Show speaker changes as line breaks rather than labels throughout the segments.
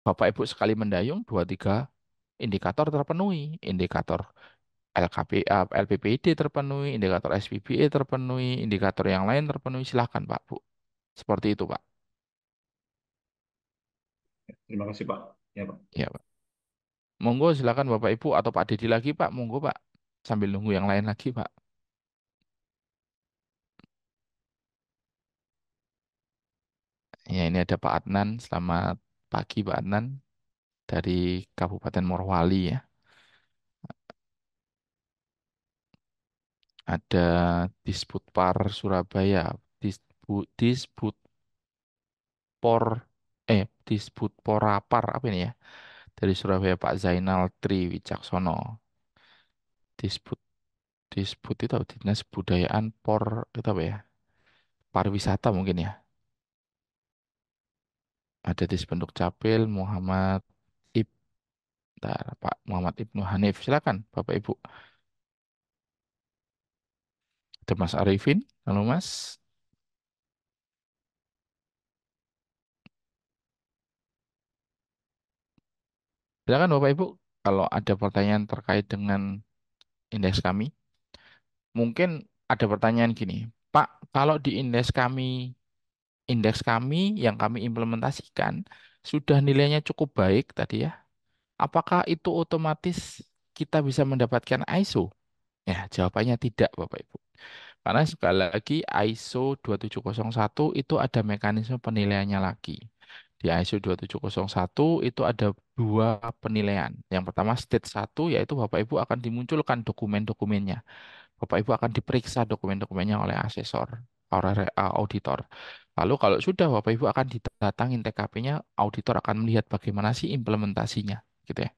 Bapak Ibu sekali mendayung, dua tiga indikator terpenuhi. Indikator LPPD terpenuhi, indikator SPBE terpenuhi, indikator yang lain terpenuhi. Silakan Pak, Bu. Seperti itu Pak.
Terima kasih Pak. Ya Pak.
Ya Pak. Monggo silakan Bapak Ibu atau Pak Dedi lagi Pak. Monggo Pak. Sambil nunggu yang lain lagi Pak. Ya ini ada Pak Adnan. Selamat pagi Pak Adnan dari Kabupaten Morowali ya. Ada Disputpar Surabaya, Disputpor Disputporapar apa ini ya? Dari Surabaya Pak Zainal Tri Wicaksono. Disput Disput itu apa? Dinas Budayaan itu apa ya? Pariwisata mungkin ya. Ada Dispenduk Capil Muhammad Bentar, Pak Muhammad Ibnu Hanif. Silakan Bapak Ibu. Ada Mas Arifin. Halo Mas. Silakan Bapak Ibu. Kalau ada pertanyaan terkait dengan indeks kami, mungkin ada pertanyaan gini, Pak, kalau di indeks kami yang kami implementasikan sudah nilainya cukup baik tadi ya, apakah itu otomatis kita bisa mendapatkan ISO? Ya, jawabannya tidak, Bapak Ibu. Karena sekali lagi ISO 2701 itu ada mekanisme penilaiannya lagi. Di ISO 2701 itu ada dua penilaian. Yang pertama stage 1 yaitu Bapak Ibu akan dimunculkan dokumen-dokumennya. Bapak Ibu akan diperiksa dokumen-dokumennya oleh asesor, oleh auditor. Lalu kalau sudah Bapak Ibu akan didatangin TKP-nya, auditor akan melihat bagaimana sih implementasinya, gitu ya.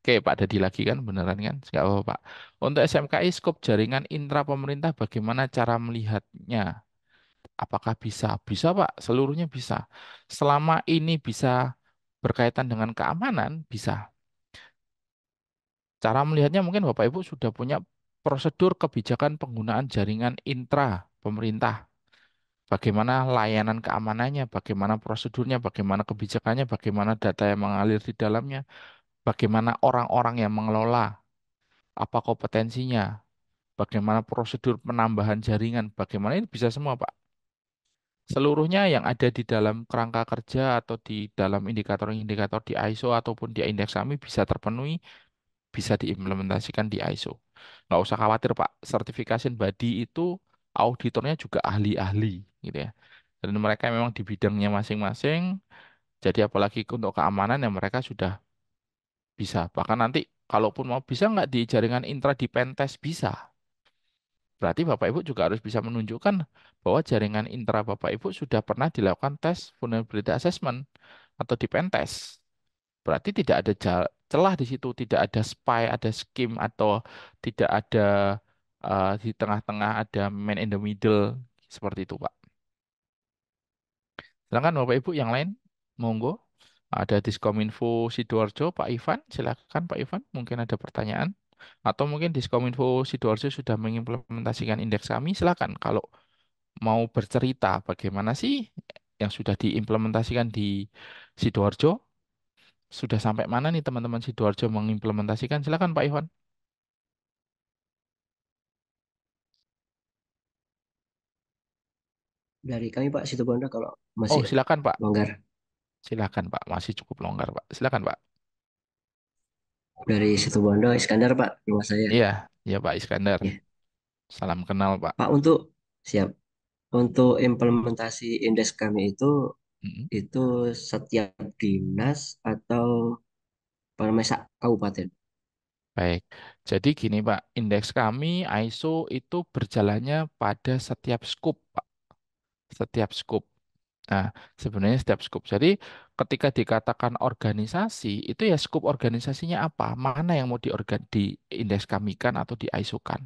Oke, Pak Dadi lagi kan, beneran kan? Nggak apa-apa, Pak. Untuk SMKI, skop jaringan intra pemerintah, bagaimana cara melihatnya? Apakah bisa? Bisa, Pak. Seluruhnya bisa. Selama ini bisa berkaitan dengan keamanan, bisa. Cara melihatnya mungkin Bapak Ibu sudah punya prosedur kebijakan penggunaan jaringan intra pemerintah. Bagaimana layanan keamanannya, bagaimana prosedurnya, bagaimana kebijakannya, bagaimana data yang mengalir di dalamnya, bagaimana orang-orang yang mengelola, apa kompetensinya, bagaimana prosedur penambahan jaringan, bagaimana ini bisa semua, Pak. Seluruhnya yang ada di dalam kerangka kerja atau di dalam indikator-indikator di ISO ataupun di indeks kami bisa terpenuhi, bisa diimplementasikan di ISO. Nggak usah khawatir, Pak. Certification body itu auditornya juga ahli-ahli, gitu ya. Dan mereka memang di bidangnya masing-masing. Jadi apalagi untuk keamanan yang mereka sudah bisa. Bahkan nanti kalaupun mau bisa nggak di jaringan intra di pentest bisa. Berarti Bapak Ibu juga harus bisa menunjukkan bahwa jaringan intra Bapak Ibu sudah pernah dilakukan tes vulnerability assessment atau di pentest. Berarti tidak ada celah di situ, tidak ada spy, ada skim atau tidak ada di tengah-tengah ada man in the middle seperti itu, Pak. Silakan Bapak Ibu yang lain, monggo. Ada Diskominfo Sidoarjo, Pak Ivan. Silakan Pak Ivan, mungkin ada pertanyaan. Atau mungkin Diskominfo Sidoarjo sudah mengimplementasikan indeks kami. Silakan kalau mau bercerita bagaimana sih yang sudah diimplementasikan di Sidoarjo. Sudah sampai mana nih teman-teman Sidoarjo mengimplementasikan? Silakan Pak Ivan.
Dari kami Pak Situbondo kalau
Oh,
masih
silakan Pak.
longgar.
Silakan Pak. Masih cukup longgar Pak. Silakan Pak.
Dari Situbondo Iskandar Pak, rumah saya.
Iya, iya Pak Iskandar.
Ya.
Salam kenal Pak.
Pak untuk siap. Untuk implementasi indeks kami
Mm-mm.
itu setiap dinas atau pemesak kabupaten.
Baik. Jadi gini Pak, indeks kami ISO itu berjalannya pada setiap scoop Pak. Setiap scoop. Nah, sebenarnya setiap skop. Jadi, ketika dikatakan organisasi, itu ya skop organisasinya apa? Mana yang mau diindeks kamikan atau di ISO kan?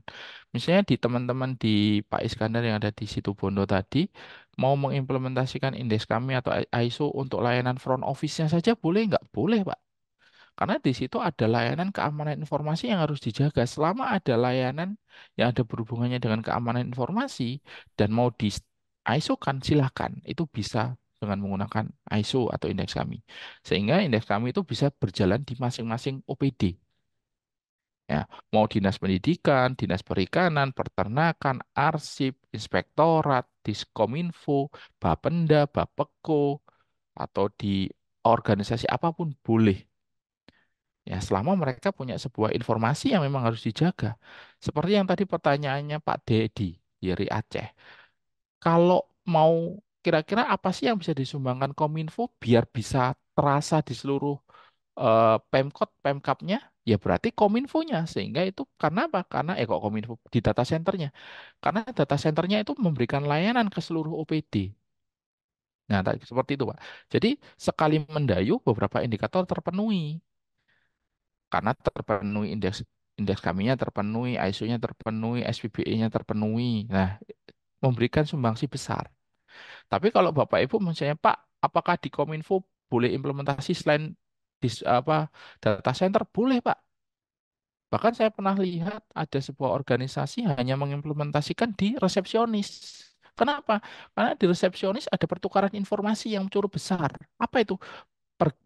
Misalnya di teman-teman di Pak Iskandar yang ada di situ Bondo tadi, mau mengimplementasikan indeks kami atau ISO untuk layanan front office-nya saja boleh nggak? Boleh, Pak. Karena di situ ada layanan keamanan informasi yang harus dijaga. Selama ada layanan yang ada berhubungannya dengan keamanan informasi dan mau di ISO kan silakan, itu bisa dengan menggunakan ISO atau indeks kami. Sehingga indeks kami itu bisa berjalan di masing-masing OPD. Ya, mau dinas pendidikan, dinas perikanan, peternakan, arsip, inspektorat, diskominfo, Bapenda, Bapeko, atau di organisasi apapun boleh. Ya, selama mereka punya sebuah informasi yang memang harus dijaga. Seperti yang tadi pertanyaannya Pak Dedi dari Aceh. Kalau mau kira-kira apa sih yang bisa disumbangkan Kominfo biar bisa terasa di seluruh Pemkot, Pemkapnya, ya berarti Kominfonya. Sehingga itu karena apa? Karena kok Kominfo di data centernya. Karena data centernya itu memberikan layanan ke seluruh OPD. Nah, seperti itu, Pak. Jadi sekali mendayu beberapa indikator terpenuhi. Karena terpenuhi indeks indeks kaminya terpenuhi, ISO-nya terpenuhi, SPBE-nya terpenuhi. Nah, memberikan sumbangsi besar. Tapi kalau Bapak Ibu misalnya Pak, apakah di Kominfo boleh implementasi selain di data center? Boleh Pak. Bahkan saya pernah lihat ada sebuah organisasi hanya mengimplementasikan di resepsionis. Kenapa? Karena di resepsionis ada pertukaran informasi yang cukup besar. Apa itu?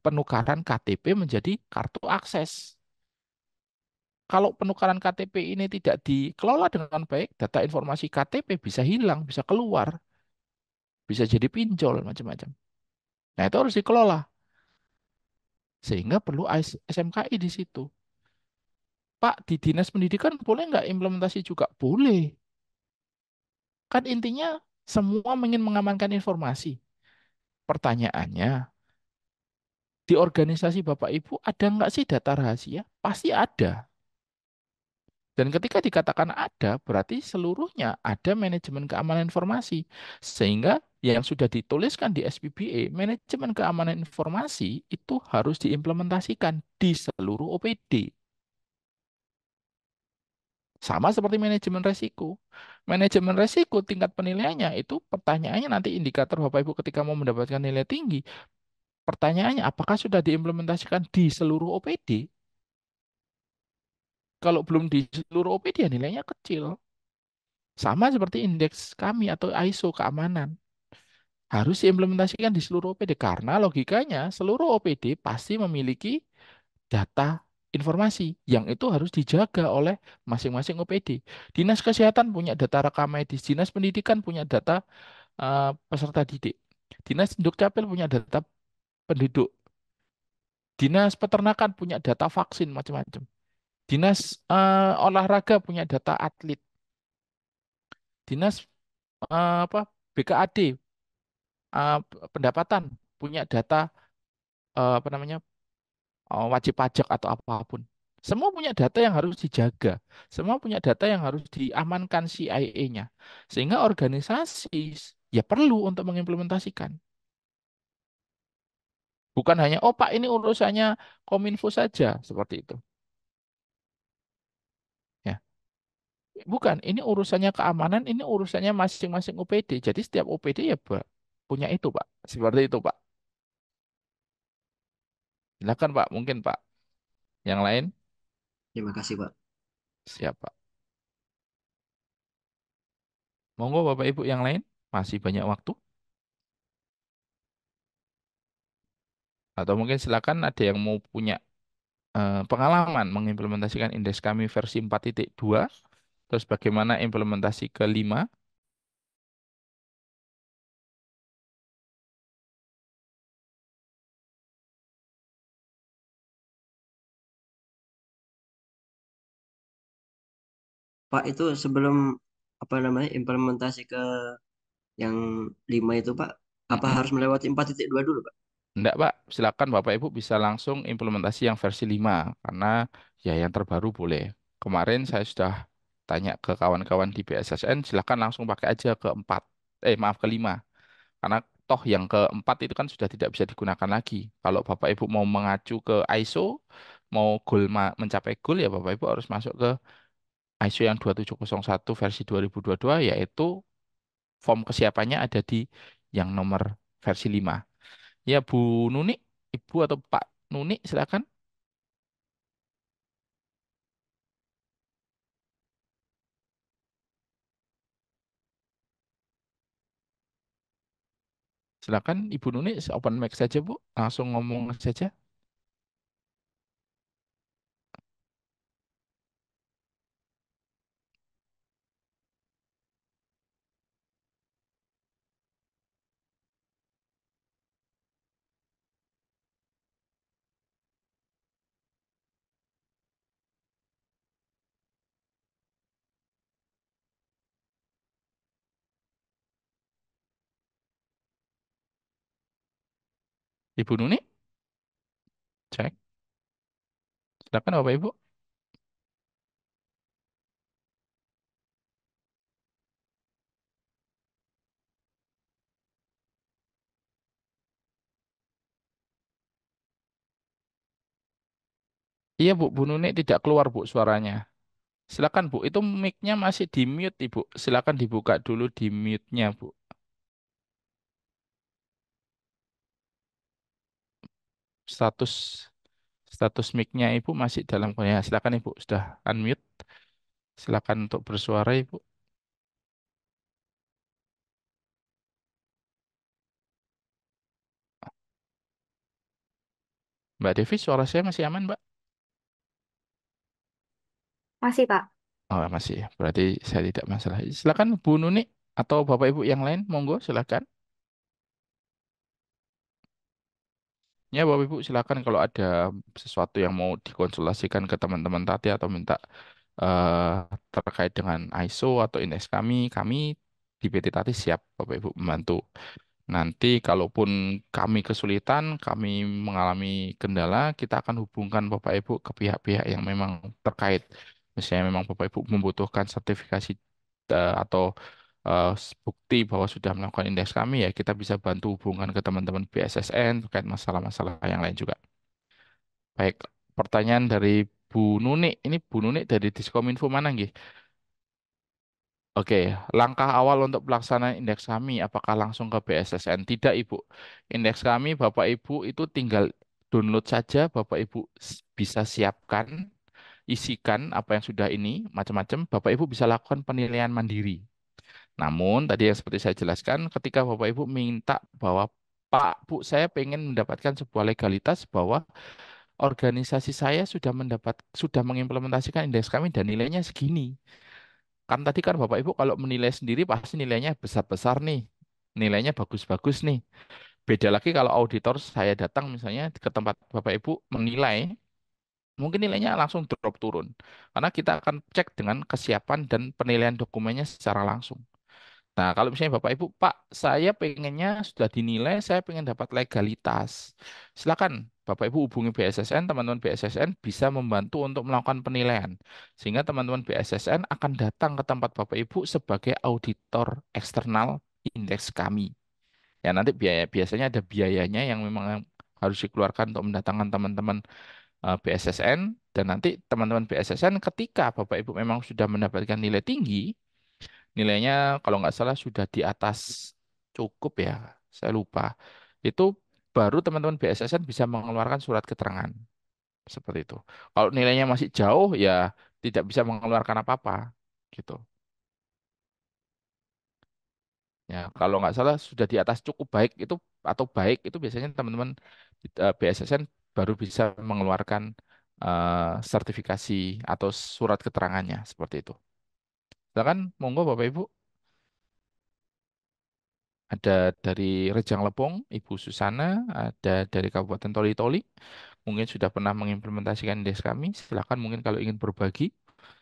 Penukaran KTP menjadi kartu akses. Kalau penukaran KTP ini tidak dikelola dengan baik, data informasi KTP bisa hilang, bisa keluar, bisa jadi pinjol, macam-macam. Nah, itu harus dikelola. Sehingga perlu SMKI di situ. Pak, di dinas pendidikan boleh nggak implementasi juga? Boleh. Kan intinya semua ingin mengamankan informasi. Pertanyaannya, di organisasi Bapak Ibu ada nggak sih data rahasia? Pasti ada. Dan ketika dikatakan ada, berarti seluruhnya ada manajemen keamanan informasi. Sehingga yang sudah dituliskan di SPBE, manajemen keamanan informasi itu harus diimplementasikan di seluruh OPD. Sama seperti manajemen resiko. Manajemen resiko tingkat penilaiannya itu pertanyaannya nanti indikator Bapak Ibu ketika mau mendapatkan nilai tinggi. Pertanyaannya apakah sudah diimplementasikan di seluruh OPD? Kalau belum di seluruh OPD ya nilainya kecil. Sama seperti indeks kami atau ISO keamanan. Harus diimplementasikan di seluruh OPD karena logikanya seluruh OPD pasti memiliki data informasi yang itu harus dijaga oleh masing-masing OPD. Dinas Kesehatan punya data rekam medis, Dinas Pendidikan punya data peserta didik, Dinas Dukcapil punya data penduduk, Dinas Peternakan punya data vaksin macam-macam, Dinas Olahraga punya data atlet, Dinas BKAD eh, pendapatan punya data apa namanya wajib pajak atau apapun. Semua punya data yang harus dijaga. Semua punya data yang harus diamankan CIA-nya. Sehingga organisasi ya perlu untuk mengimplementasikan. Bukan hanya, oh Pak ini urusannya Kominfo saja, seperti itu. Ya, bukan, ini urusannya keamanan, ini urusannya masing-masing OPD. Jadi setiap OPD ya punya itu Pak. Seperti itu Pak. Silakan Pak, mungkin Pak. Yang lain,
Terima kasih, Pak.
siapa? Monggo Bapak Ibu yang lain, masih banyak waktu. Atau mungkin silakan ada yang mau punya pengalaman mengimplementasikan indeks kami versi 4.2, terus bagaimana implementasi kelima.
Pak, itu sebelum apa namanya implementasi ke yang 5 itu, Pak, apa
Mm-mm.
harus melewati 4.2 dulu, Pak?
Enggak, Pak. Silakan Bapak Ibu bisa langsung implementasi yang versi 5 karena ya yang terbaru boleh. Kemarin saya sudah tanya ke kawan-kawan di BSSN, silakan langsung pakai aja ke 4. Maaf ke 5. Karena toh yang keempat itu kan sudah tidak bisa digunakan lagi. Kalau Bapak Ibu mau mengacu ke ISO, mau goal mencapai goal ya Bapak Ibu harus masuk ke ISO yang 2701 versi 2022 yaitu form kesiapannya ada di yang nomor versi 5. Ya Bu Nuni, Ibu atau Pak Nuni silakan. Silakan Ibu Nuni open mic saja Bu, langsung ngomong saja. Ibu Nuni, cek. Silakan Bapak Ibu. Iya Bu, Bu Nuni tidak keluar Bu suaranya. Silakan Bu, itu mic-nya masih di mute Ibu. Silakan dibuka dulu di mute-nya Bu. Status status mic-nya Ibu masih dalam ya. Silakan Ibu, sudah unmute. Silakan untuk bersuara Ibu. Mbak Devi, suara saya masih aman Mbak?
Masih, Pak.
Oh masih ya, berarti saya tidak masalah. Silakan Bu Nuni atau Bapak Ibu yang lain, monggo silakan. Ya, Bapak Ibu, silakan kalau ada sesuatu yang mau dikonsultasikan ke teman-teman tadi atau minta eh, terkait dengan ISO atau indeks kami di PT Tati siap Bapak Ibu membantu. Nanti kalaupun kami kesulitan, kami mengalami kendala, kita akan hubungkan Bapak Ibu ke pihak-pihak yang memang terkait. Misalnya memang Bapak Ibu membutuhkan sertifikasi atau bukti bahwa sudah melakukan indeks kami, ya kita bisa bantu hubungan ke teman-teman BSSN terkait masalah-masalah yang lain juga. Baik, pertanyaan dari Bu Nuni. Ini Bu Nuni dari Diskominfo mana nggih? Oke, langkah awal untuk pelaksanaan indeks kami, apakah langsung ke BSSN? Tidak, Ibu. Indeks kami, Bapak Ibu, itu tinggal download saja, Bapak Ibu bisa siapkan, isikan apa yang sudah ini, macam-macam, Bapak Ibu bisa lakukan penilaian mandiri. Namun, tadi yang seperti saya jelaskan, ketika Bapak Ibu minta bahwa Pak, Bu, saya pengen mendapatkan sebuah legalitas bahwa organisasi saya sudah mengimplementasikan indeks kami dan nilainya segini. Kan tadi kan Bapak Ibu kalau menilai sendiri pasti nilainya besar-besar nih. Nilainya bagus-bagus nih. Beda lagi kalau auditor saya datang misalnya ke tempat Bapak Ibu menilai, mungkin nilainya langsung drop turun. Karena kita akan cek dengan kesiapan dan penilaian dokumennya secara langsung. Nah, kalau misalnya Bapak Ibu, Pak, saya pengennya sudah dinilai, saya pengen dapat legalitas. Silakan Bapak Ibu hubungi BSSN, teman-teman BSSN bisa membantu untuk melakukan penilaian. Sehingga teman-teman BSSN akan datang ke tempat Bapak Ibu sebagai auditor eksternal indeks kami. Ya, nanti biasanya ada biayanya yang memang harus dikeluarkan untuk mendatangkan teman-teman BSSN, dan nanti teman-teman BSSN ketika Bapak Ibu memang sudah mendapatkan nilai tinggi, nilainya kalau nggak salah sudah di atas cukup ya, saya lupa. Itu baru teman-teman BSSN bisa mengeluarkan surat keterangan seperti itu. Kalau nilainya masih jauh ya tidak bisa mengeluarkan apa-apa gitu. Ya, kalau nggak salah sudah di atas cukup baik itu atau baik itu biasanya teman-teman BSSN baru bisa mengeluarkan sertifikasi atau surat keterangannya seperti itu. Silakan monggo Bapak Ibu. Ada dari Rejang Lebong, Ibu Susana, ada dari Kabupaten Toli-Toli, mungkin sudah pernah mengimplementasikan des kami. Silakan mungkin kalau ingin berbagi,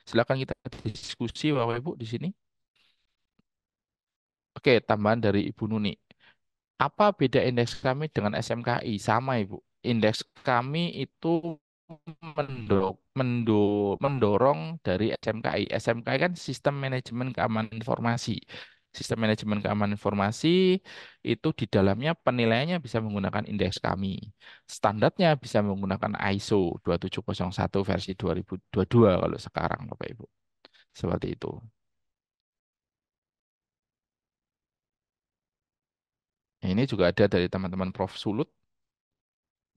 silakan kita diskusi Bapak Ibu di sini. Oke, tambahan dari Ibu Nuni. Apa beda indeks kami dengan SMKI? Sama Ibu. Indeks kami itu mendorong dari SMKI. SMKI kan Sistem Manajemen Keamanan Informasi. Sistem Manajemen Keamanan Informasi itu di dalamnya penilaiannya bisa menggunakan indeks kami. Standarnya bisa menggunakan ISO 2701 versi 2022 kalau sekarang Bapak Ibu. Seperti itu. Ini juga ada dari teman-teman Prof. Sulut.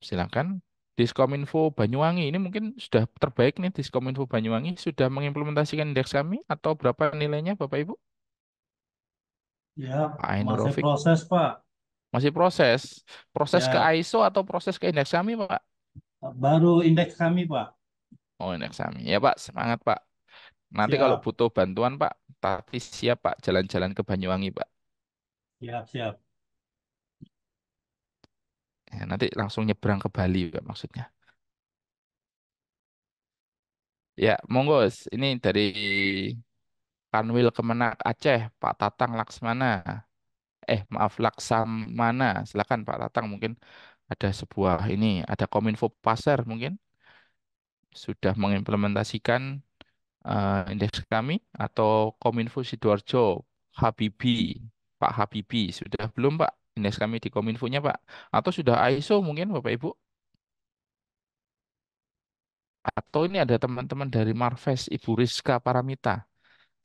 Silakan. Diskominfo Banyuwangi ini mungkin sudah terbaik nih, Diskominfo Banyuwangi sudah mengimplementasikan indeks kami atau berapa nilainya Bapak Ibu?
Ya,
Pak Ainur
masih
Rafiq.
proses, Pak.
Masih proses. Proses ke
Ya,
ISO atau proses ke indeks kami, Pak?
baru indeks kami, Pak.
Oh, indeks kami. Ya, Pak. Semangat, Pak. Nanti kalau
Siap,
butuh bantuan, Pak, tapi siap, Pak. Jalan-jalan ke Banyuwangi, Pak.
siap, siap.
Ya, nanti langsung nyebrang ke Bali, Pak, maksudnya. Ya, monggo. Ini dari Kanwil Kemenak Aceh, Pak Tatang Laksmana. Maaf, Laksamana. Silakan, Pak Tatang. Mungkin ada sebuah ini, ada Kominfo Pasar mungkin sudah mengimplementasikan indeks kami atau Kominfo Sidoarjo, Habibi, Pak Habibi, sudah belum Pak indeks kami di Kominfonya Pak? Atau sudah ISO mungkin Bapak Ibu? Atau ini ada teman-teman dari Marves, Ibu Rizka Paramita.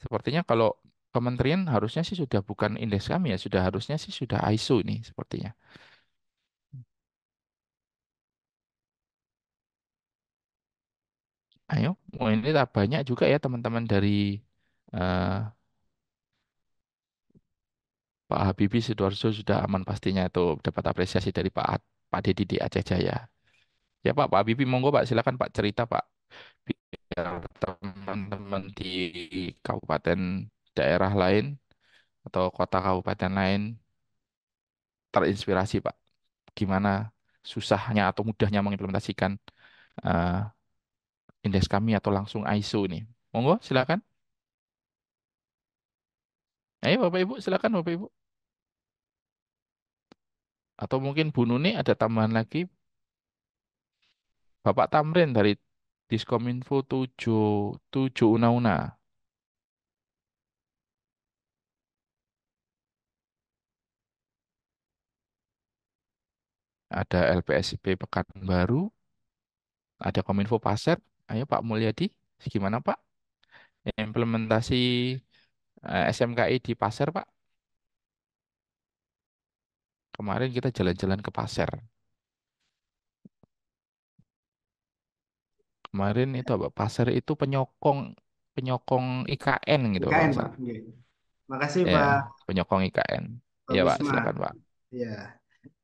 Sepertinya kalau kementerian harusnya sih sudah bukan indeks kami ya, sudah harusnya sih sudah ISO ini sepertinya. Ayo, oh ini tak banyak juga ya teman-teman dari eh, Pak Habibie Sidoarjo sudah aman pastinya itu dapat apresiasi dari Pak Dedi di Aceh Jaya. Ya Pak Habibie monggo Pak silakan Pak cerita Pak biar teman-teman di kabupaten daerah lain atau kota kabupaten lain terinspirasi Pak. Gimana susahnya atau mudahnya mengimplementasikan eh, indeks kami atau langsung ISO ini. Monggo silakan. Ayo Bapak Ibu silakan Bapak Ibu. Atau mungkin Bu Nuni ada tambahan lagi Bapak Tamrin dari Diskominfo 77 Una-Una. Ada LPSP Pekanbaru, ada Kominfo Pasar. Ayo Pak Mulyadi, gimana Pak? Implementasi SMKI di Pasar Pak. Kemarin kita jalan-jalan ke Pasar. Kemarin itu apa? Pasar itu penyokong penyokong IKN gitu kalau
IKN,
nggak
Pak.
salah.
Oke. Makasih,
Ya,
Pak,
penyokong IKN.
Pak
Ya Pak,
Bisma.
silakan Pak.
Ya.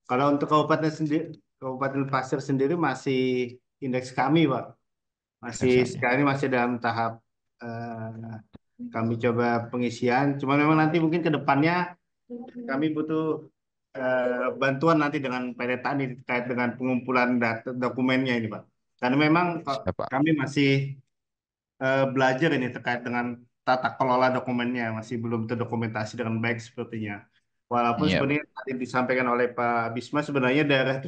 Kalau untuk kabupaten sendiri, Kabupaten Pasir sendiri masih indeks kami, Pak. Masih
Eksamnya.
sekarang ini masih dalam tahap kami coba pengisian. Cuma memang nanti mungkin ke depannya kami butuh bantuan nanti dengan PT Tani terkait dengan pengumpulan data dokumennya ini, Pak. Karena memang
Siapa?
kami masih belajar ini terkait dengan tata kelola dokumennya, masih belum terdokumentasi dengan baik sepertinya. Walaupun
Iya,
sebenarnya tadi disampaikan oleh Pak Bisma, sebenarnya daerah itu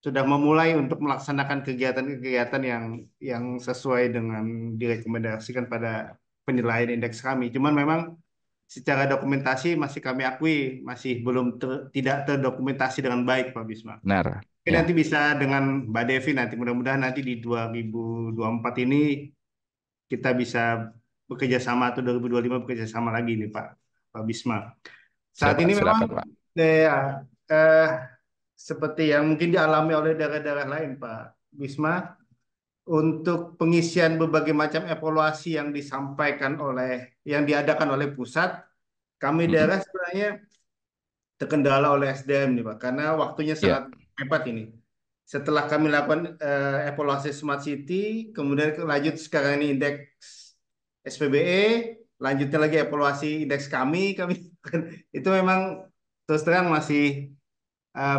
sudah memulai untuk melaksanakan kegiatan-kegiatan yang sesuai dengan direkomendasikan pada penilaian indeks kami. Cuman memang secara dokumentasi masih kami akui masih belum tidak terdokumentasi dengan baik, Pak Bisma.
benar.
Mungkin nanti
Ya,
bisa dengan Mbak Devi nanti mudah-mudahan nanti di 2024 ini kita bisa bekerja sama atau 2025 bekerja sama lagi nih Pak Bisma. Saat
siapa?
ini memang
Silakan Pak.
ya, eh, seperti yang mungkin dialami oleh daerah-daerah lain Pak Bisma, untuk pengisian berbagai macam evaluasi yang disampaikan yang diadakan oleh pusat, kami
Mm-mm.
daerah sebenarnya terkendala oleh SDM nih Pak, karena waktunya
Ya,
sangat mepet ini. Setelah kami lakukan evaluasi Smart City, kemudian lanjut sekarang ini indeks SPBE, lanjutnya lagi evaluasi indeks kami itu memang terus terang masih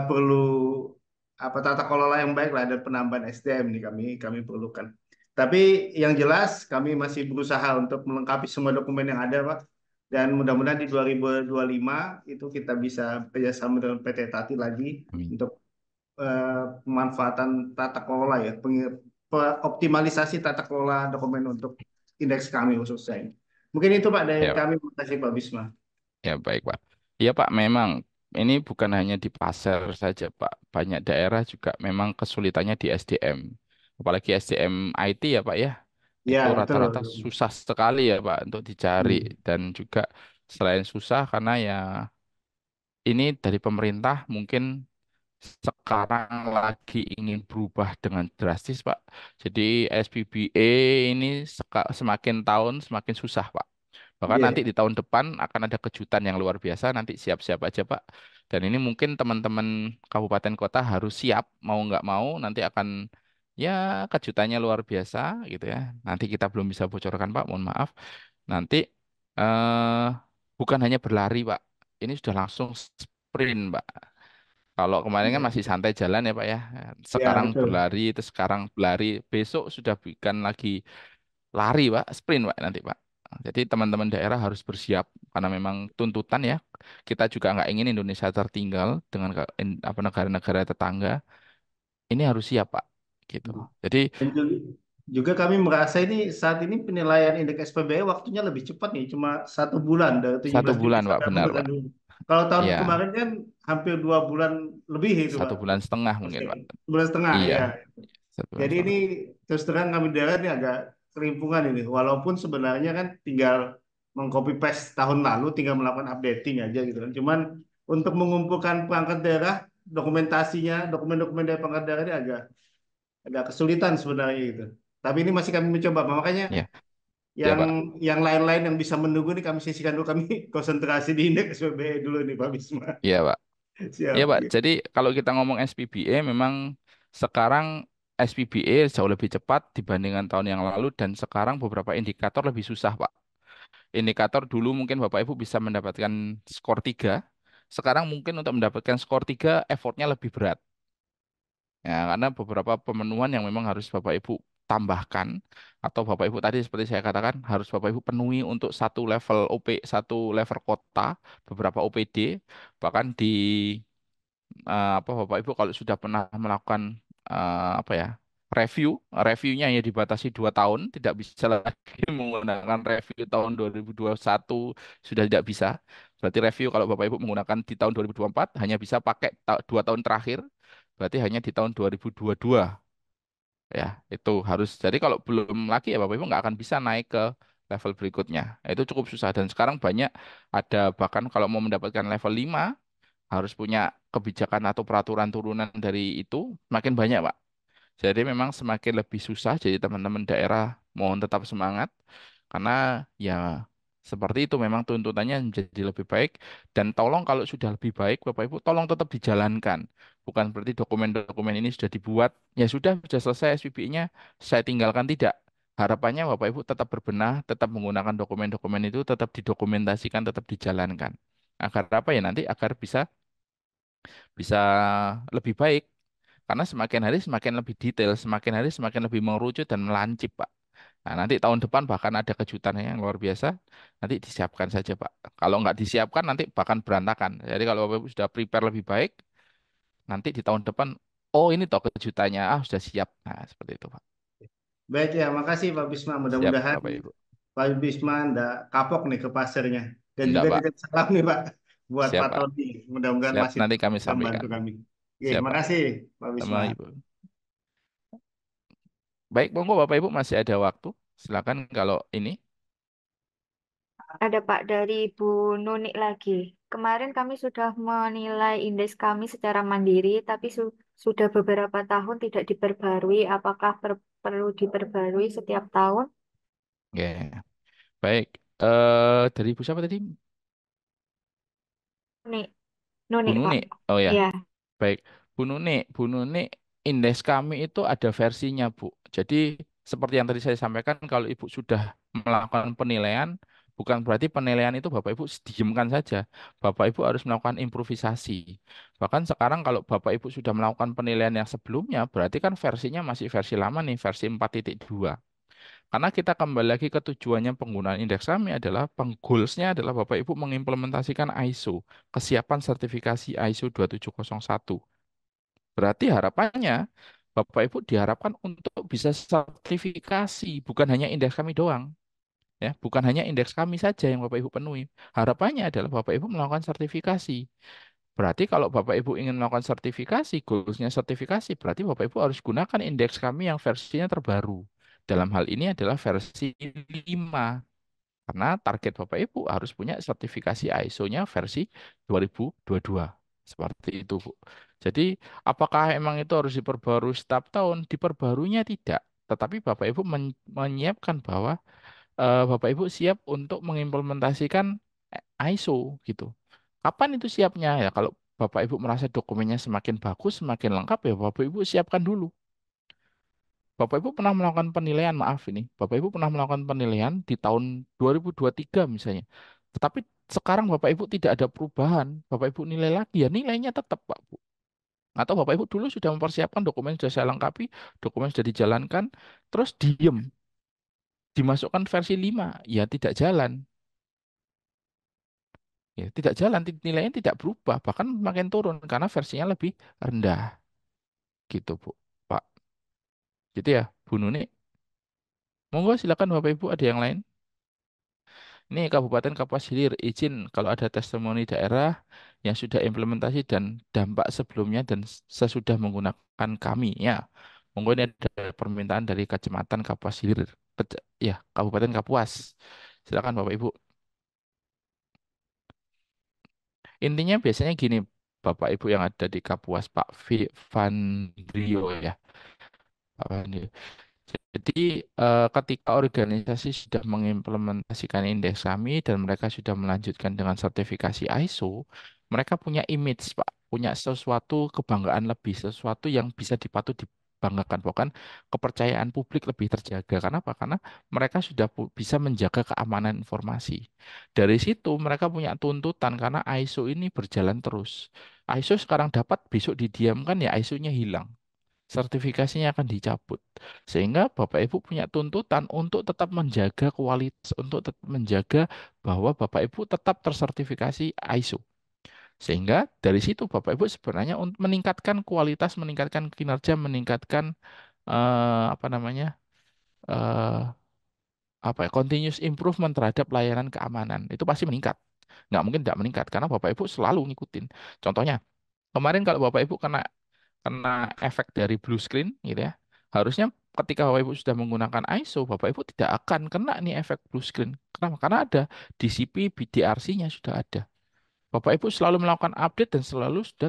perlu apa tata kelola yang baik lah dan penambahan SDM nih kami perlukan. Tapi yang jelas kami masih berusaha untuk melengkapi semua dokumen yang ada, Pak. Dan mudah-mudahan di 2025 itu kita bisa bekerjasama dengan PT Tati lagi
amin.
untuk pemanfaatan tata kelola ya, optimalisasi tata kelola dokumen untuk indeks kami khususnya ini. Mungkin itu Pak dari
Ya,
kami. Terima kasih Pak Bisma.
ya baik Pak. Iya Pak, memang ini bukan hanya di pasar saja Pak. Banyak daerah juga memang kesulitannya di SDM. Apalagi SDM IT ya Pak ya. Itu
Ya, betul.
rata-rata
Betul.
susah sekali ya Pak untuk dicari.
Hmm.
Dan juga selain susah karena ya ini dari pemerintah mungkin sekarang lagi ingin berubah dengan drastis Pak. Jadi SPBE ini semakin tahun semakin susah Pak. Bahkan nanti
Iya.
di tahun depan akan ada kejutan yang luar biasa. Nanti siap-siap aja, Pak. Dan ini mungkin teman-teman kabupaten kota harus siap, mau nggak mau nanti akan ya kejutannya luar biasa gitu ya. Nanti kita belum bisa bocorkan Pak, mohon maaf. Nanti eh bukan hanya berlari Pak, ini sudah langsung sprint Pak. Kalau kemarin kan masih santai jalan ya Pak ya.
Ya,
Sekarang
betul.
berlari, terus sekarang berlari, besok sudah bukan lagi lari Pak, sprint Pak nanti Pak. Jadi teman-teman daerah harus bersiap karena memang tuntutan ya. Kita juga nggak ingin Indonesia tertinggal dengan apa negara-negara tetangga. Ini harus siap Pak. Gitu. Jadi
Dan juga kami merasa ini saat ini penilaian indeks SPBE waktunya lebih cepat nih, cuma 1 bulan dari tujuh
satu
belas Juni
bulan Pak,
sampai
benar
pemberitahuan
Pak.
dulu. Kalau tahun
Iya,
kemarin kan hampir 2 bulan lebih itu Pak.
1,5 bulan mungkin
Proses.
Pak.
1 bulan setengah
Iya,
ya.
1,5 bulan.
Jadi ini terus terang kami daerah ini agak kelimpungan ini. Walaupun sebenarnya kan tinggal mengcopy paste tahun lalu, tinggal melakukan updating aja gitu kan. Cuman untuk mengumpulkan perangkat daerah, dokumentasinya, dokumen-dokumen dari perangkat daerah ini agak agak kesulitan sebenarnya gitu. Tapi ini masih kami mencoba. Makanya
Iya, iya
yang
Pak.
yang lain-lain yang bisa menunggu ini kami sisihkan dulu. Kami konsentrasi di indeks SPBE dulu nih Pak Bisma.
Iya Pak. Iya
Siap.
Pak. Jadi kalau kita ngomong SPBE memang sekarang SPBE jauh lebih cepat dibandingkan tahun yang lalu dan sekarang beberapa indikator lebih susah Pak. Indikator dulu mungkin Bapak Ibu bisa mendapatkan skor 3. Sekarang mungkin untuk mendapatkan skor 3 effortnya lebih berat. Ya, karena beberapa pemenuhan yang memang harus Bapak Ibu tambahkan atau Bapak Ibu tadi seperti saya katakan harus Bapak Ibu penuhi untuk satu level satu level kota, beberapa OPD, bahkan di apa Bapak Ibu kalau sudah pernah melakukan apa ya reviewnya hanya dibatasi 2 tahun, tidak bisa lagi menggunakan review tahun 2021 sudah tidak bisa. Berarti review kalau Bapak Ibu menggunakan di tahun 2024 hanya bisa pakai 2 tahun terakhir, berarti hanya di tahun 2022 ya itu harus. Jadi kalau belum lagi ya Bapak Ibu nggak akan bisa naik ke level berikutnya. Nah, itu cukup susah dan sekarang banyak ada bahkan kalau mau mendapatkan level 5 harus punya kebijakan atau peraturan turunan dari itu makin banyak, Pak. Jadi memang semakin lebih susah. Jadi teman-teman daerah mohon tetap semangat karena ya seperti itu memang tuntutannya menjadi lebih baik dan tolong kalau sudah lebih baik Bapak Ibu tolong tetap dijalankan. Bukan berarti dokumen-dokumen ini sudah dibuat, ya sudah selesai SPB-nya saya tinggalkan tidak. Harapannya Bapak Ibu tetap berbenah, tetap menggunakan dokumen-dokumen itu, tetap didokumentasikan, tetap dijalankan. Agar apa ya nanti agar bisa bisa lebih baik karena semakin hari semakin lebih detail, semakin hari semakin lebih mengerucut dan melancip, Pak. Nah, nanti tahun depan bahkan ada kejutan yang luar biasa. Nanti disiapkan saja, Pak. Kalau nggak disiapkan nanti bahkan berantakan. Jadi kalau Bapak Ibu sudah prepare lebih baik, nanti di tahun depan, oh ini toh kejutannya, ah sudah siap. Nah, seperti itu, Pak.
Baik ya, makasih Pak Bisma.
Siap,
Mudah-mudahan
Bapak Ibu.
Pak Bisma ndak kapok nih ke pasarnya. Dan
Enggak,
juga
Pak.
titip salam nih Pak buat
Siap,
Pak
Pak.
Tony. Mudah-mudahan
Siap,
masih
nanti kami
bisa membantu
sampaikan.
kami. Oke,
Siap, Pak.
makasih Pak
Sama
Bisma.
Ibu. Baik, monggo Bapak Ibu masih ada waktu. Silakan kalau ini.
Ada Pak dari Bu Nunik lagi. Kemarin kami sudah menilai indeks kami secara mandiri, tapi sudah beberapa tahun tidak diperbarui. Apakah perlu diperbarui setiap tahun?
Ya, baik. Dari Ibu siapa tadi?
Nunik,
Bu
Nunik
Nuni.
Pak.
Oh ya.
Ya,
Baik, Bu Nuni, indeks kami itu ada versinya, Bu. Jadi seperti yang tadi saya sampaikan, kalau Ibu sudah melakukan penilaian, bukan berarti penilaian itu Bapak Ibu diamkan saja. Bapak Ibu harus melakukan improvisasi. Bahkan sekarang kalau Bapak Ibu sudah melakukan penilaian yang sebelumnya, berarti kan versinya masih versi lama nih, versi 4.2. Karena kita kembali lagi ke tujuannya penggunaan indeks kami adalah goalsnya adalah Bapak Ibu mengimplementasikan ISO, kesiapan sertifikasi ISO 2701. Berarti harapannya Bapak Ibu diharapkan untuk bisa sertifikasi, bukan hanya indeks kami doang. Ya, bukan hanya indeks kami saja yang Bapak Ibu penuhi. Harapannya adalah Bapak Ibu melakukan sertifikasi. Berarti kalau Bapak Ibu ingin melakukan sertifikasi, goalsnya sertifikasi, berarti Bapak Ibu harus gunakan indeks kami yang versinya terbaru. Dalam hal ini adalah versi 5. Karena target Bapak Ibu harus punya sertifikasi ISO-nya versi 2022. Seperti itu, Bu. Jadi, apakah emang itu harus diperbarui setiap tahun? Diperbarunya tidak. Tetapi Bapak Ibu menyiapkan bahwa Bapak Ibu siap untuk mengimplementasikan ISO gitu. Kapan itu siapnya? Ya kalau Bapak Ibu merasa dokumennya semakin bagus, semakin lengkap ya Bapak Ibu siapkan dulu. Bapak Ibu pernah melakukan penilaian, maaf ini, Bapak Ibu pernah melakukan penilaian di tahun 2023 misalnya. Tetapi sekarang Bapak Ibu tidak ada perubahan, Bapak Ibu nilai lagi ya nilainya tetap Pak Bu. Atau Bapak Ibu dulu sudah mempersiapkan dokumen sudah saya lengkapi, dokumen sudah dijalankan, terus diem, dimasukkan versi 5 ya tidak jalan. Ya, tidak jalan, nilainya tidak berubah, bahkan makin turun karena versinya lebih rendah. Gitu, Bu. Pak. Gitu ya, Bu Nuni. Monggo silakan Bapak Ibu ada yang lain. Ini Kabupaten Kapuas Hilir izin kalau ada testimoni daerah yang sudah implementasi dan dampak sebelumnya dan sesudah menggunakan kami ya. Monggo ini ada permintaan dari Kecamatan Kapuas Hilir. Ya, Kabupaten Kapuas. Silakan Bapak Ibu. Intinya biasanya gini, Bapak Ibu yang ada di Kapuas, Pak Van Drio ya. Pak Van Drio. Jadi ketika organisasi sudah mengimplementasikan indeks kami dan mereka sudah melanjutkan dengan sertifikasi ISO, mereka punya image, Pak, punya sesuatu kebanggaan lebih, sesuatu yang bisa dipatut dibanggakan, bahkan kepercayaan publik lebih terjaga. Kenapa? Karena mereka sudah bisa menjaga keamanan informasi. Dari situ mereka punya tuntutan karena ISO ini berjalan terus. ISO sekarang dapat, besok didiamkan ya ISO-nya hilang, sertifikasinya akan dicabut. Sehingga Bapak Ibu punya tuntutan untuk tetap menjaga kualitas, untuk tetap menjaga bahwa Bapak Ibu tetap tersertifikasi ISO. Sehingga dari situ Bapak Ibu sebenarnya untuk meningkatkan kualitas, meningkatkan kinerja, meningkatkan apa namanya? eh, apa ya, continuous improvement terhadap layanan keamanan. Itu pasti meningkat. Nggak mungkin tidak meningkat karena Bapak Ibu selalu ngikutin. Contohnya, kemarin kalau Bapak Ibu kena kena efek dari blue screen gitu ya. Harusnya ketika Bapak Ibu sudah menggunakan ISO, Bapak Ibu tidak akan kena nih efek blue screen. Kenapa? Karena ada DCP, BDRC-nya sudah ada. Bapak Ibu selalu melakukan update dan selalu sudah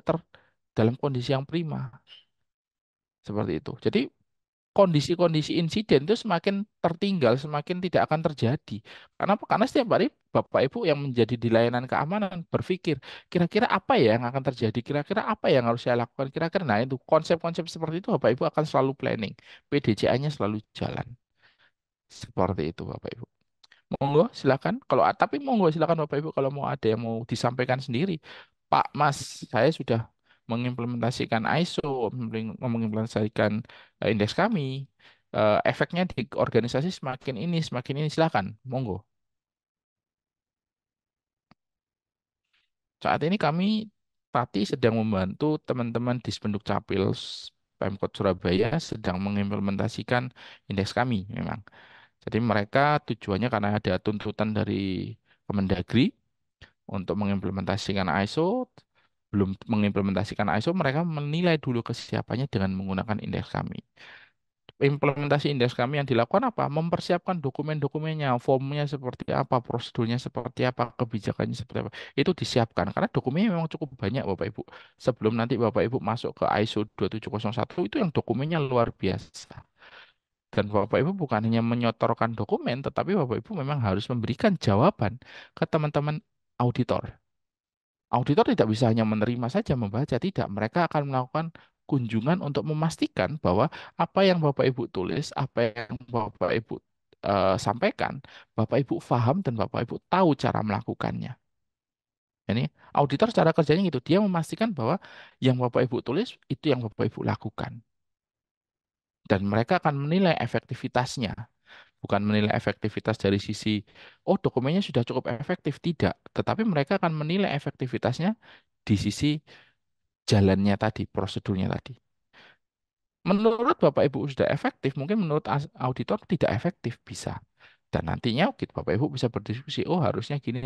dalam kondisi yang prima. Seperti itu. Jadi kondisi-kondisi insiden itu semakin tertinggal, semakin tidak akan terjadi. Karena apa? Karena setiap hari Bapak Ibu yang menjadi di layanan keamanan berpikir, kira-kira apa ya yang akan terjadi? Kira-kira apa yang harus saya lakukan? Kira-kira, nah itu konsep-konsep seperti itu Bapak Ibu akan selalu planning. PDCA-nya selalu jalan. Seperti itu Bapak Ibu. Monggo silakan. Tapi monggo silakan Bapak Ibu kalau mau ada yang mau disampaikan sendiri. Pak Mas, saya sudah mengimplementasikan ISO, mengimplementasikan indeks kami. Efeknya di organisasi semakin ini silakan. Monggo. Saat ini kami Pati sedang membantu teman-teman di Spenduk Capil Pemkot Surabaya sedang mengimplementasikan indeks kami memang. Jadi mereka tujuannya karena ada tuntutan dari Kemendagri untuk mengimplementasikan ISO, belum mengimplementasikan ISO, mereka menilai dulu kesiapannya dengan menggunakan indeks kami. Implementasi indeks kami yang dilakukan apa? Mempersiapkan dokumen-dokumennya, formnya seperti apa, prosedurnya seperti apa, kebijakannya seperti apa. Itu disiapkan karena dokumennya memang cukup banyak Bapak Ibu. Sebelum nanti Bapak Ibu masuk ke ISO 2701 itu yang dokumennya luar biasa. Dan Bapak Ibu bukan hanya menyotorkan dokumen, tetapi Bapak Ibu memang harus memberikan jawaban ke teman-teman auditor. Auditor tidak bisa hanya menerima saja membaca, tidak. Mereka akan melakukan kunjungan untuk memastikan bahwa apa yang Bapak Ibu tulis, apa yang Bapak Ibu sampaikan, Bapak Ibu paham dan Bapak Ibu tahu cara melakukannya. Ini auditor cara kerjanya gitu, dia memastikan bahwa yang Bapak Ibu tulis itu yang Bapak Ibu lakukan. Dan mereka akan menilai efektivitasnya, bukan menilai efektivitas dari sisi, oh dokumennya sudah cukup efektif, tidak. Tetapi mereka akan menilai efektivitasnya di sisi jalannya tadi, prosedurnya tadi. Menurut Bapak Ibu sudah efektif, mungkin menurut auditor tidak efektif, bisa. Dan nantinya Bapak Ibu bisa berdiskusi, oh harusnya gini,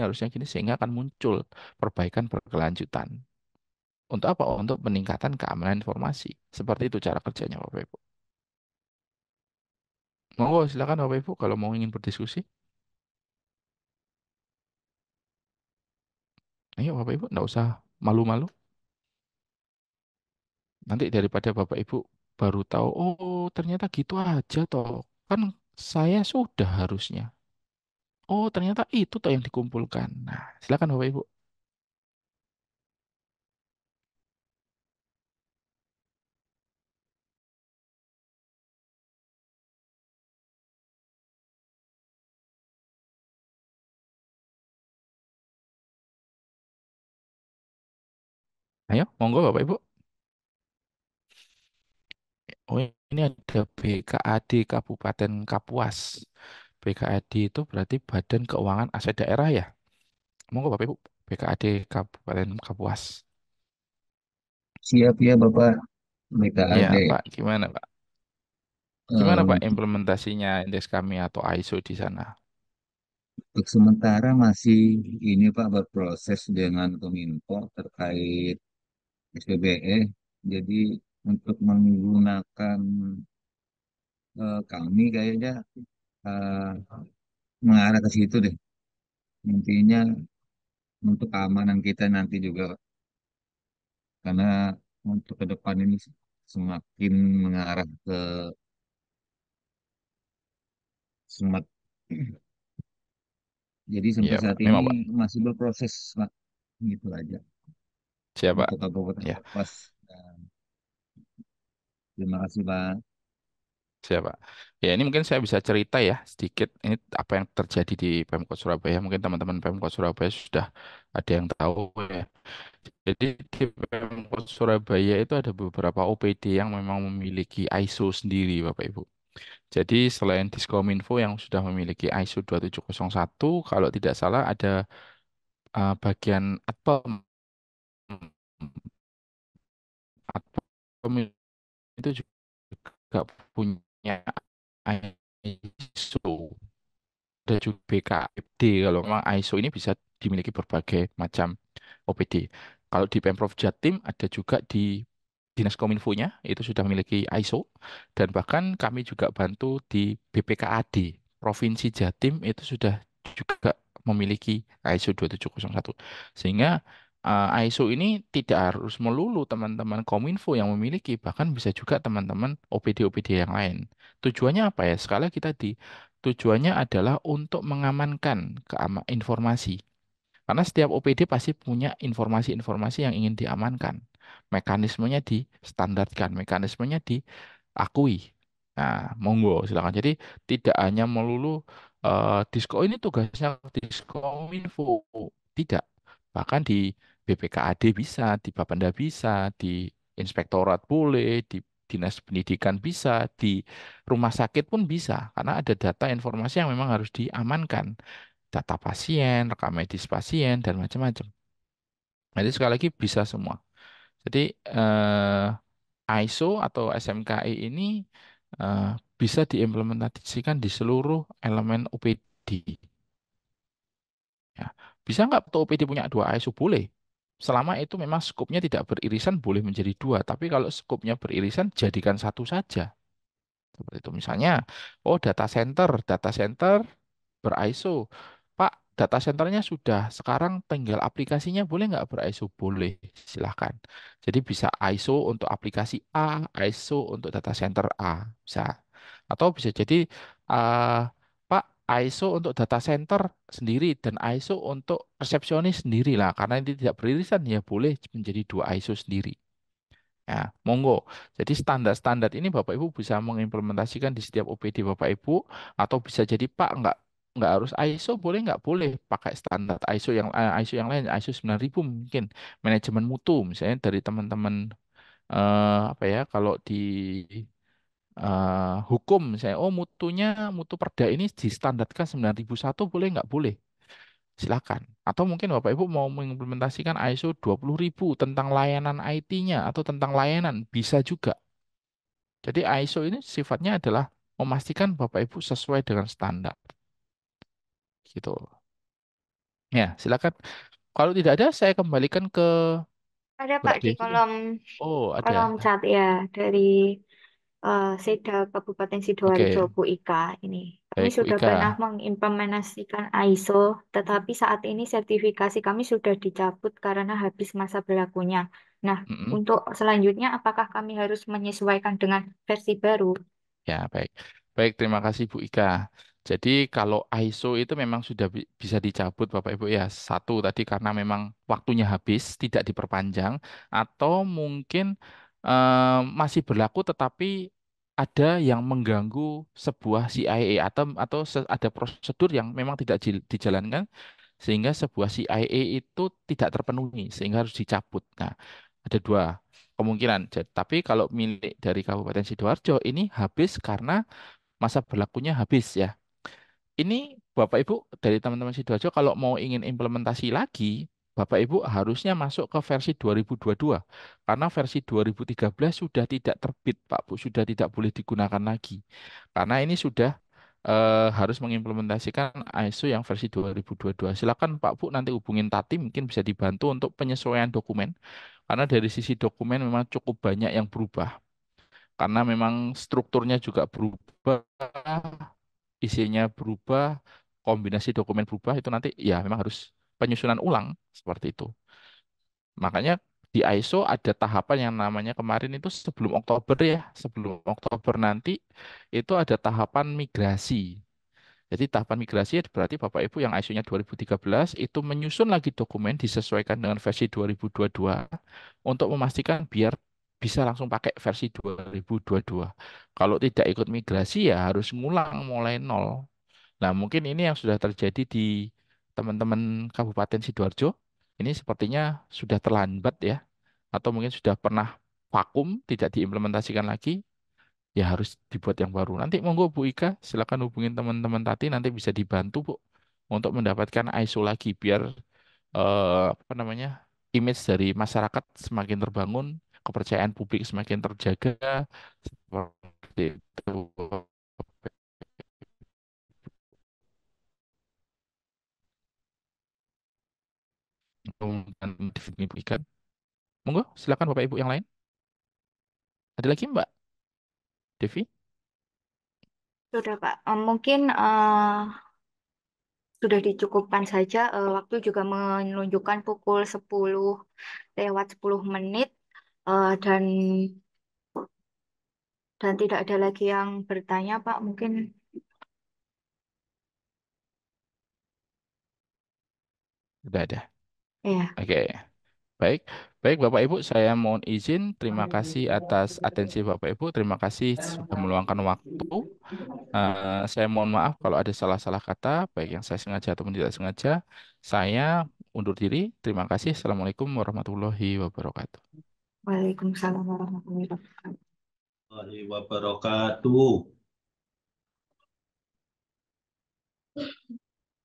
sehingga akan muncul perbaikan berkelanjutan. Untuk apa? Untuk peningkatan keamanan informasi. Seperti itu cara kerjanya Bapak Ibu. Monggo silakan Bapak Ibu kalau mau ingin berdiskusi. Ayo Bapak Ibu, nggak usah malu-malu. Nanti daripada Bapak Ibu baru tahu, oh ternyata gitu aja toh. Kan saya sudah harusnya. Oh, ternyata itu toh yang dikumpulkan. Nah, silakan Bapak Ibu. Ayo, monggo Bapak Ibu. Oh, ini ada BKAD Kabupaten Kapuas. BKAD itu berarti Badan Keuangan Aset Daerah ya. Monggo Bapak Ibu, BKAD Kabupaten Kapuas.
Siap ya Bapak
Ya,
BKAD.
Pak, gimana Pak? Gimana Pak
Untuk,
implementasinya indeks kami atau ISO di sana?
untuk sementara masih ini Pak berproses dengan Kominfo terkait SPBE. Jadi untuk menggunakan kami kayaknya eh, mengarah ke situ deh. Intinya untuk keamanan kita nanti juga Pak. Karena untuk ke depan ini semakin mengarah ke smart. Jadi
Iya
sampai
Pak,
saat ini
memang Pak.
masih berproses Pak. Gitu aja
Siap Pak.
untuk Kabupaten
Ya,
Kapuas. Terima kasih, Pak.
siap Pak. Ya, ini mungkin saya bisa cerita ya sedikit ini apa yang terjadi di Pemkot Surabaya. Mungkin teman-teman Pemkot Surabaya sudah ada yang tahu ya. Jadi di Pemkot Surabaya itu ada beberapa OPD yang memang memiliki ISO sendiri, Bapak Ibu. Jadi selain Diskominfo yang sudah memiliki ISO 2701, kalau tidak salah ada bagian Adpom. Adpom itu juga punya ISO. Ada juga BKFD. Kalau memang ISO ini bisa dimiliki berbagai macam OPD. Kalau di Pemprov Jatim ada juga di Dinas Kominfonya itu sudah memiliki ISO dan bahkan kami juga bantu di BPKAD Provinsi Jatim itu sudah juga memiliki ISO 2701 sehingga ISO ini tidak harus melulu teman-teman Kominfo yang memiliki bahkan bisa juga teman-teman OPD-OPD yang lain. Tujuannya apa ya? Sekali lagi tadi tujuannya adalah untuk mengamankan informasi karena setiap OPD pasti punya informasi-informasi yang ingin diamankan. Mekanismenya distandarkan, mekanismenya diakui. Nah, monggo silakan. Jadi tidak hanya melulu Disko ini tugasnya Diskominfo, tidak. Bahkan di BPKAD bisa, di Bapenda bisa, di Inspektorat boleh, di Dinas Pendidikan bisa, di rumah sakit pun bisa, karena ada data informasi yang memang harus diamankan data pasien, rekam medis pasien, dan macam-macam. Jadi sekali lagi bisa semua. Jadi ISO atau SMKI ini eh, bisa diimplementasikan di seluruh elemen OPD. Ya. Bisa nggak tuh OPD punya dua ISO? Boleh. Selama itu memang skopnya tidak beririsan, boleh menjadi dua. Tapi kalau skopnya beririsan, jadikan satu saja. Seperti itu. Misalnya, oh data center ber-ISO. Pak, data centernya sudah, sekarang tinggal aplikasinya boleh nggak ber-ISO? Boleh, silahkan. Jadi bisa ISO untuk aplikasi A, ISO untuk data center A, bisa. Atau bisa jadi, eh, Pak, ISO untuk data center sendiri dan ISO untuk resepsionis sendiri lah. Karena ini tidak beririsan, ya boleh menjadi dua ISO sendiri. Ya, monggo. Jadi standar-standar ini Bapak Ibu bisa mengimplementasikan di setiap OPD Bapak Ibu atau bisa jadi Pak nggak harus ISO boleh nggak boleh pakai standar ISO yang lain ISO 9000 mungkin manajemen mutu misalnya dari teman-teman apa ya kalau di hukum misalnya oh mutu perda ini distandarkan 9001 boleh nggak boleh silakan. Atau mungkin Bapak Ibu mau mengimplementasikan ISO 20000 tentang layanan IT-nya atau tentang layanan, bisa juga. Jadi ISO ini sifatnya adalah memastikan Bapak Ibu sesuai dengan standar. Gitu. Ya, silakan. Kalau tidak ada, saya kembalikan ke
Ada
Mbak
Pak di
Devi.
kolom
Oh, ada.
kolom chat ya dari Seda Kabupaten Sidoarjo
Oke,
Bu Ika ini. Kami
baik Bu
sudah
Ika.
pernah mengimplementasikan ISO, tetapi saat ini sertifikasi kami sudah dicabut karena habis masa berlakunya. Nah,
Mm-mm.
untuk selanjutnya apakah kami harus menyesuaikan dengan versi baru?
Ya, baik. Baik, terima kasih Bu Ika. Jadi kalau ISO itu memang sudah bisa dicabut Bapak Ibu ya. Satu tadi karena memang waktunya habis, tidak diperpanjang, atau mungkin masih berlaku tetapi ada yang mengganggu sebuah CIA atau ada prosedur yang memang tidak dijalankan sehingga sebuah CIA itu tidak terpenuhi sehingga harus dicabut. Nah, Ada dua kemungkinan. Tapi kalau milik dari Kabupaten Sidoarjo ini habis karena masa berlakunya habis ya. Ini Bapak Ibu dari teman-teman Sidoarjo kalau mau ingin implementasi lagi, Bapak Ibu harusnya masuk ke versi 2022 karena versi 2013 sudah tidak terbit, Pak Bu, sudah tidak boleh digunakan lagi. Karena ini sudah harus mengimplementasikan ISO yang versi 2022. Silakan Pak Bu nanti hubungin Tati mungkin bisa dibantu untuk penyesuaian dokumen karena dari sisi dokumen memang cukup banyak yang berubah. Karena memang strukturnya juga berubah, isinya berubah, kombinasi dokumen berubah, itu nanti ya memang harus penyusunan ulang seperti itu. Makanya di ISO ada tahapan yang namanya kemarin itu sebelum Oktober ya, sebelum Oktober nanti itu ada tahapan migrasi. Jadi tahapan migrasi berarti Bapak Ibu yang ISO-nya 2013 itu menyusun lagi dokumen disesuaikan dengan versi 2022 untuk memastikan biar bisa langsung pakai versi 2022. Kalau tidak ikut migrasi ya harus ngulang mulai nol. Nah, mungkin ini yang sudah terjadi di teman-teman Kabupaten Sidoarjo. Ini sepertinya sudah terlambat ya, atau mungkin sudah pernah vakum, tidak diimplementasikan lagi, ya harus dibuat yang baru. Nanti monggo Bu Ika, silakan hubungin teman-teman Tati, nanti bisa dibantu Bu untuk mendapatkan ISO lagi, biar apa namanya image dari masyarakat semakin terbangun, kepercayaan publik semakin terjaga, seperti itu. Dan diberikan. Monggo, silakan Bapak Ibu yang lain. Ada lagi Mbak Devi?
Sudah, Pak. Mungkin sudah dicukupkan saja. Waktu juga menunjukkan pukul 10 lewat 10 menit. Dan tidak ada lagi yang bertanya, Pak. Mungkin
Sudah ada.
ya.
Oke, baik. Baik Bapak Ibu, saya mohon izin. Terima kasih atas atensi Bapak Ibu. Terima kasih sudah meluangkan waktu. Saya mohon maaf kalau ada salah-salah kata, baik yang saya sengaja ataupun tidak sengaja. Saya undur diri. Terima kasih. Assalamualaikum warahmatullahi wabarakatuh.
Waalaikumsalam warahmatullahi wabarakatuh.
Warahmatullahi wabarakatuh.